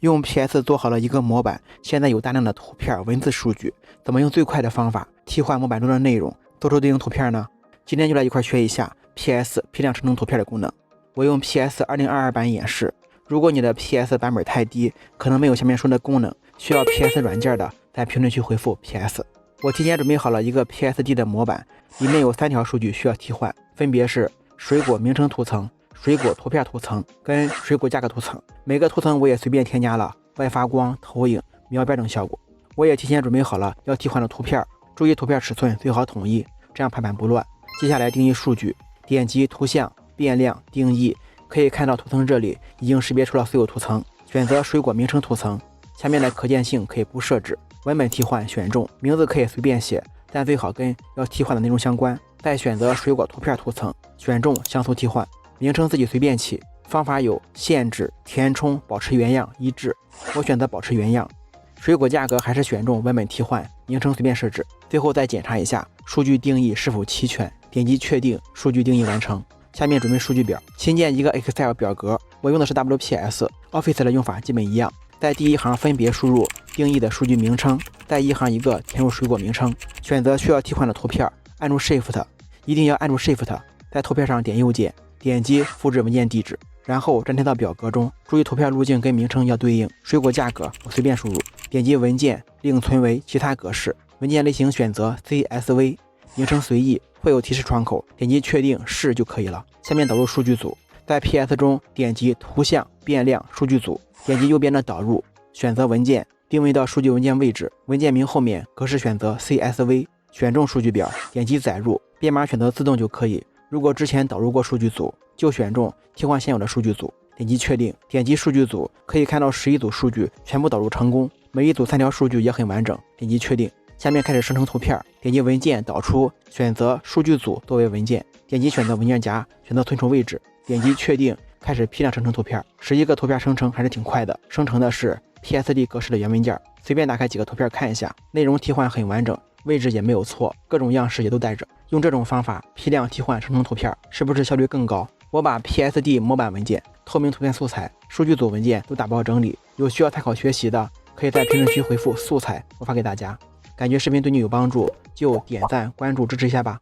用 PS 做好了一个模板，现在有大量的图片、文字数据，怎么用最快的方法替换模板中的内容，做出对应图片呢？今天就来一块学一下 PS 批量生成图片的功能。我用 PS 2022版演示，如果你的 PS 版本太低，可能没有下面说的功能，需要 PS 软件的，在评论区回复 PS。我提前准备好了一个 PSD 的模板，里面有3条数据需要替换，分别是水果名称图层、水果图片图层跟水果价格图层。每个图层我也随便添加了外发光、投影、描边等效果。我也提前准备好了要替换的图片，注意图片尺寸最好统一，这样排版不乱。接下来定义数据，点击图像变量定义，可以看到图层这里已经识别出了所有图层，选择水果名称图层，下面的可见性可以不设置，文本替换选中，名字可以随便写，但最好跟要替换的内容相关。再选择水果图片图层，选中像素替换，名称自己随便起，方法有限制、填充、保持原样、一致。我选择保持原样。水果价格还是选中文本替换，名称随便设置。最后再检查一下数据定义是否齐全，点击确定，数据定义完成。下面准备数据表，新建一个 Excel 表格，我用的是 WPS，Office 的用法基本一样。在第一行分别输入定义的数据名称，在一行一个填入水果名称，选择需要替换的图片，按住 Shift， 一定要按住 Shift， 在图片上点右键，点击复制文件地址，然后粘贴到表格中。注意图片路径跟名称要对应。水果价格我随便输入，点击文件另存为其他格式，文件类型选择 CSV， 名称随意，会有提示窗口，点击确定是就可以了。下面导入数据组，在 PS 中点击图像变量数据组，点击右边的导入，选择文件，定位到数据文件位置，文件名后面格式选择 CSV， 选中数据表，点击载入，编码选择自动就可以。如果之前导入过数据组，就选中替换现有的数据组，点击确定，点击数据组，可以看到11组数据全部导入成功，每一组3条数据也很完整，点击确定。下面开始生成图片，点击文件导出，选择数据组作为文件，点击选择文件夹，选择存储位置，点击确定，开始批量生成图片。11个图片生成还是挺快的，生成的是 PSD 格式的原文件，随便打开几个图片看一下，内容替换很完整，位置也没有错，各种样式也都带着。用这种方法批量替换生成图片，是不是效率更高？我把 PSD 模板文件、透明图片素材、数据组文件都打包整理，有需要参考学习的，可以在评论区回复素材，我发给大家。感觉视频对你有帮助，就点赞、关注支持一下吧。